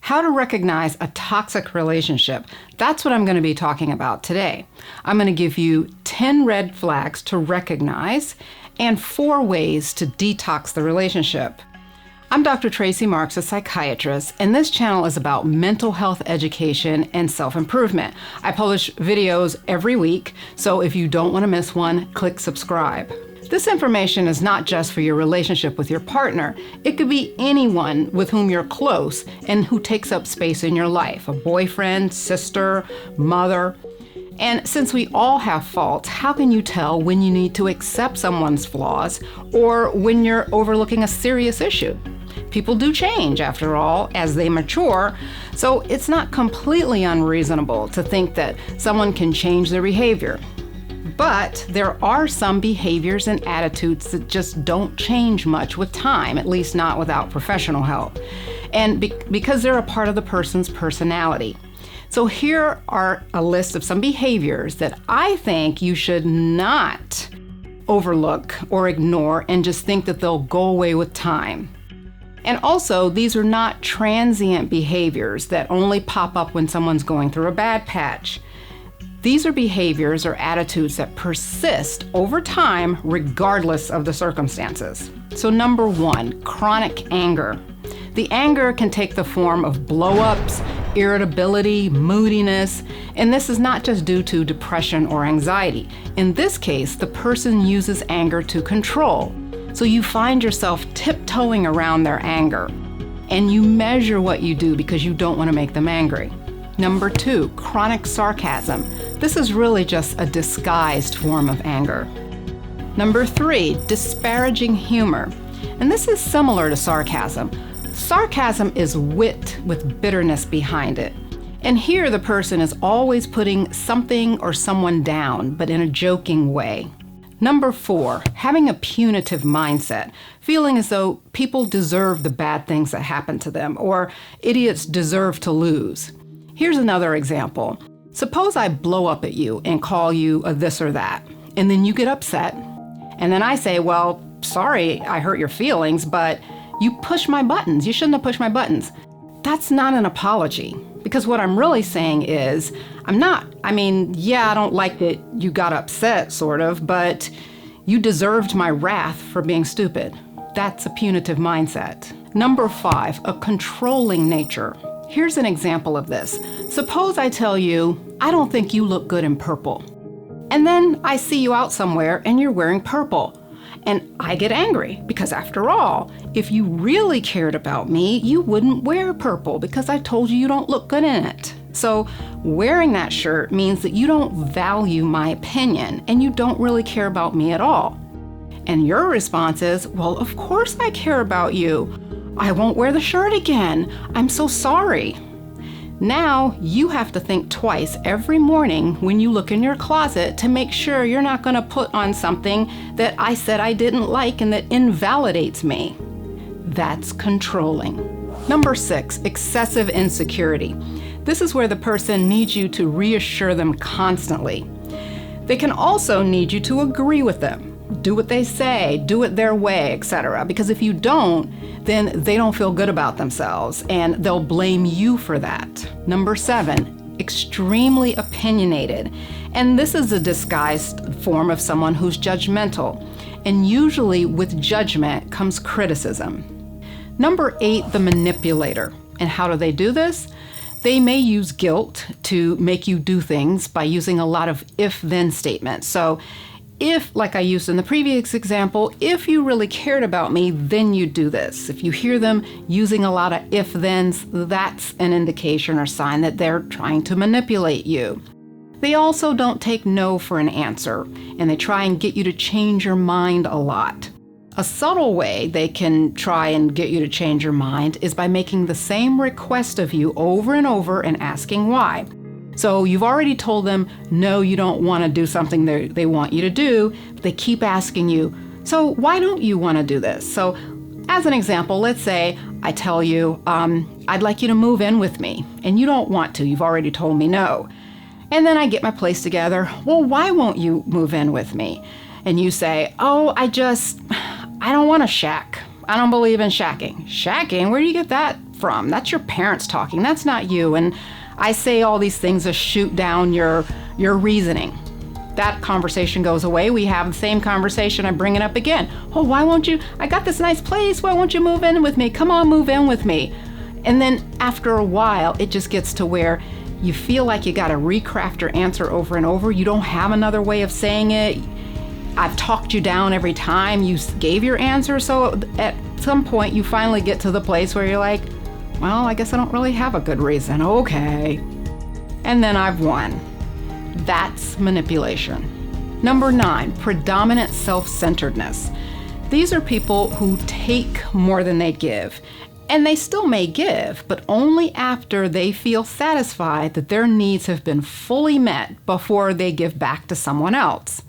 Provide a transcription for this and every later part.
how to recognize a toxic relationship. That's what I'm going to be talking about today. I'm going to give you 10 red flags to recognize and 4 ways to detox the relationship. I'm Dr. Tracy Marks, a psychiatrist, and this channel is about mental health education and self-improvement. I publish videos every week, so if you don't want to miss one, click subscribe. This information is not just for your relationship with your partner. It could be anyone with whom you're close and who takes up space in your life, a boyfriend, sister, mother. And since we all have faults, how can you tell when you need to accept someone's flaws or when you're overlooking a serious issue? People do change, after all, as they mature, so it's not completely unreasonable to think that someone can change their behavior. But there are some behaviors and attitudes that just don't change much with time, at least not without professional help, and because they're a part of the person's personality. So here are a list of some behaviors that I think you should not overlook or ignore and just think that they'll go away with time. And also, these are not transient behaviors that only pop up when someone's going through a bad patch. These are behaviors or attitudes that persist over time regardless of the circumstances. So number 1, chronic anger. The anger can take the form of blow-ups, irritability, moodiness, and this is not just due to depression or anxiety. In this case, the person uses anger to control. So you find yourself tiptoeing around their anger, and you measure what you do because you don't want to make them angry. Number 2, chronic sarcasm. This is really just a disguised form of anger. Number 3, disparaging humor. And this is similar to sarcasm. Sarcasm is wit with bitterness behind it. And here the person is always putting something or someone down, but in a joking way. Number 4, having a punitive mindset, feeling as though people deserve the bad things that happen to them, or idiots deserve to lose. Here's another example. Suppose I blow up at you and call you a this or that, and then you get upset, and then I say, well, sorry, I hurt your feelings, but you pushed my buttons. You shouldn't have pushed my buttons. That's not an apology, because what I'm really saying is, I don't like that you got upset, sort of, but you deserved my wrath for being stupid. That's a punitive mindset. Number 5, a controlling nature. Here's an example of this. Suppose I tell you, I don't think you look good in purple. And then I see you out somewhere and you're wearing purple. And I get angry because after all, if you really cared about me, you wouldn't wear purple because I told you you don't look good in it. So wearing that shirt means that you don't value my opinion and you don't really care about me at all. And your response is, well, of course I care about you. I won't wear the shirt again. I'm so sorry. Now you have to think twice every morning when you look in your closet to make sure you're not going to put on something that I said I didn't like and that invalidates me. That's controlling. Number 6, excessive insecurity. This is where the person needs you to reassure them constantly. They can also need you to agree with them. Do what they say, do it their way, etc. Because if you don't, then they don't feel good about themselves and they'll blame you for that. Number 7, extremely opinionated. And this is a disguised form of someone who's judgmental. And usually with judgment comes criticism. Number 8, the manipulator. And how do they do this? They may use guilt to make you do things by using a lot of if-then statements. So if, like I used in the previous example, if you really cared about me, then you'd do this. If you hear them using a lot of if-thens, that's an indication or sign that they're trying to manipulate you. They also don't take no for an answer, and they try and get you to change your mind a lot. A subtle way they can try and get you to change your mind is by making the same request of you over and over and asking why. So you've already told them, no, you don't want to do something they want you to do. But they keep asking you, so why don't you want to do this? So as an example, let's say I tell you, I'd like you to move in with me, and you don't want to. You've already told me no. And then I get my place together. Well, why won't you move in with me? And you say, oh, I don't want to shack. I don't believe in shacking. Shacking? Where do you get that from? That's your parents talking. That's not you. And I say all these things to shoot down your reasoning. That conversation goes away. We have the same conversation. I bring it up again. Oh, why won't you? I got this nice place. Why won't you move in with me? Come on, move in with me. And then after a while, it just gets to where you feel like you got to recraft your answer over and over. You don't have another way of saying it. I've talked you down every time you gave your answer. So at some point, you finally get to the place where you're like, well, I guess I don't really have a good reason. Okay. And then I've won. That's manipulation. Number 9, predominant self-centeredness. These are people who take more than they give. And they still may give, but only after they feel satisfied that their needs have been fully met before they give back to someone else.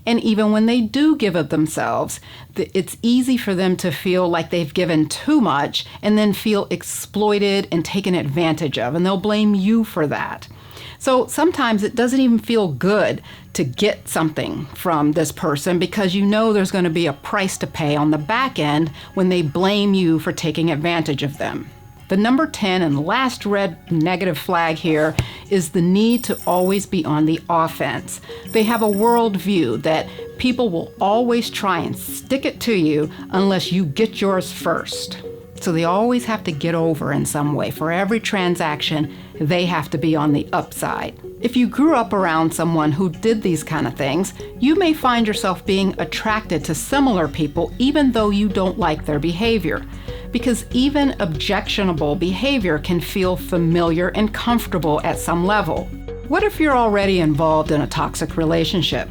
And even when they do give of themselves, it's easy for them to feel like they've given too much and then feel exploited and taken advantage of, and they'll blame you for that. So sometimes it doesn't even feel good to get something from this person because you know there's going to be a price to pay on the back end when they blame you for taking advantage of them. The number 10 and last red negative flag here is the need to always be on the offense. They have a worldview that people will always try and stick it to you unless you get yours first. So they always have to get over in some way. For every transaction, they have to be on the upside. If you grew up around someone who did these kind of things, you may find yourself being attracted to similar people even though you don't like their behavior. Because even objectionable behavior can feel familiar and comfortable at some level. What if you're already involved in a toxic relationship?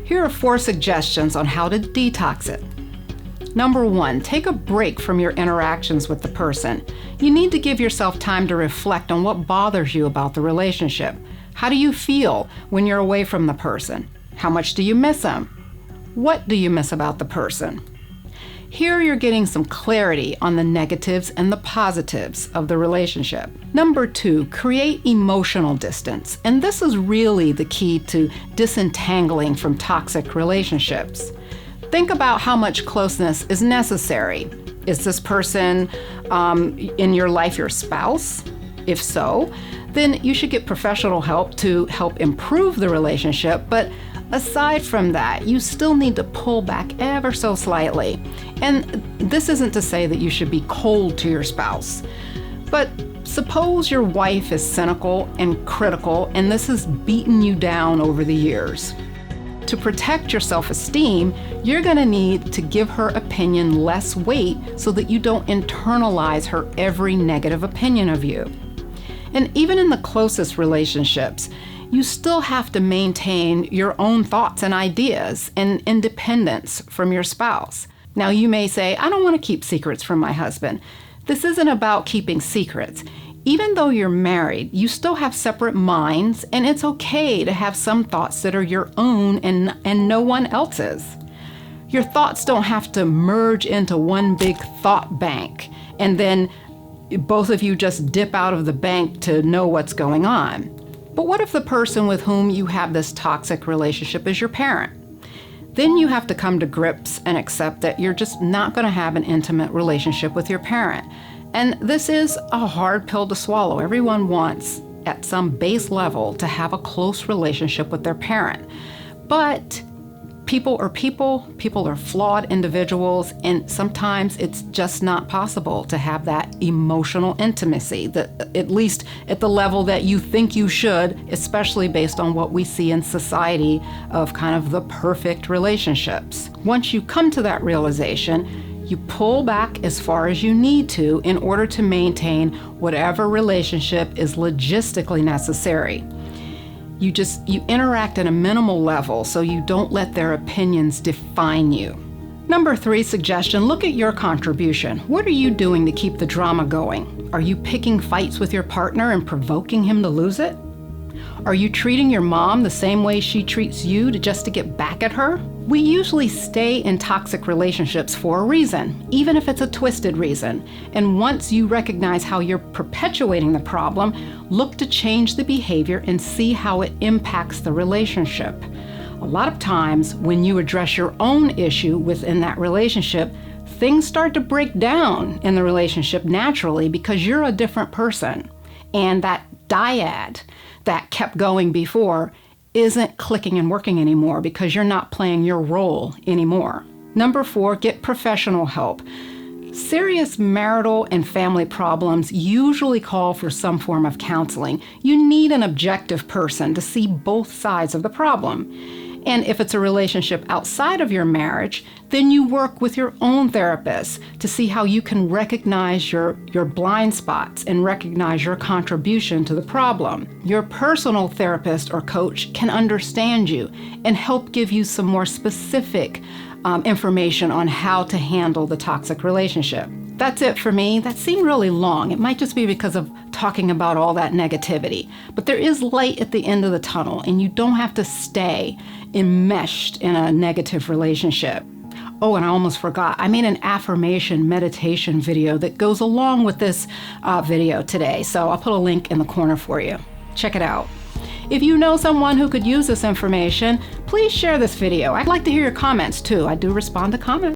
Here are 4 suggestions on how to detox it. Number 1, take a break from your interactions with the person. You need to give yourself time to reflect on what bothers you about the relationship. How do you feel when you're away from the person? How much do you miss them? What do you miss about the person? Here you're getting some clarity on the negatives and the positives of the relationship. Number 2, create emotional distance. And this is really the key to disentangling from toxic relationships. Think about how much closeness is necessary. Is this person in your life your spouse? If so, then you should get professional help to help improve the relationship. But aside from that, you still need to pull back ever so slightly. And this isn't to say that you should be cold to your spouse. But suppose your wife is cynical and critical, and this has beaten you down over the years. To protect your self-esteem, you're going to need to give her opinion less weight so that you don't internalize her every negative opinion of you. And even in the closest relationships, you still have to maintain your own thoughts and ideas and independence from your spouse. Now, you may say, I don't want to keep secrets from my husband. This isn't about keeping secrets. Even though you're married, you still have separate minds, and it's okay to have some thoughts that are your own and no one else's. Your thoughts don't have to merge into one big thought bank, and then both of you just dip out of the bank to know what's going on. But what if the person with whom you have this toxic relationship is your parent? Then you have to come to grips and accept that you're just not going to have an intimate relationship with your parent. And this is a hard pill to swallow. Everyone wants, at some base level, to have a close relationship with their parent. But people are flawed individuals, and sometimes it's just not possible to have that emotional intimacy, at least at the level that you think you should, especially based on what we see in society of kind of the perfect relationships. Once you come to that realization, you pull back as far as you need to in order to maintain whatever relationship is logistically necessary. You interact at a minimal level so you don't let their opinions define you. Number 3 suggestion, look at your contribution. What are you doing to keep the drama going? Are you picking fights with your partner and provoking him to lose it? Are you treating your mom the same way she treats you just to get back at her? We usually stay in toxic relationships for a reason, even if it's a twisted reason. And once you recognize how you're perpetuating the problem, look to change the behavior and see how it impacts the relationship. A lot of times, when you address your own issue within that relationship, things start to break down in the relationship naturally because you're a different person. And that dyad that kept going before isn't clicking and working anymore because you're not playing your role anymore. Number 4, get professional help. Serious marital and family problems usually call for some form of counseling. You need an objective person to see both sides of the problem. And if it's a relationship outside of your marriage, then you work with your own therapist to see how you can recognize your blind spots and recognize your contribution to the problem. Your personal therapist or coach can understand you and help give you some more specific information on how to handle the toxic relationship. That's it for me. That seemed really long. It might just be because of talking about all that negativity. But there is light at the end of the tunnel, and you don't have to stay enmeshed in a negative relationship. Oh, and I almost forgot. I made an affirmation meditation video that goes along with this video today. So I'll put a link in the corner for you. Check it out. If you know someone who could use this information, please share this video. I'd like to hear your comments too. I do respond to comments.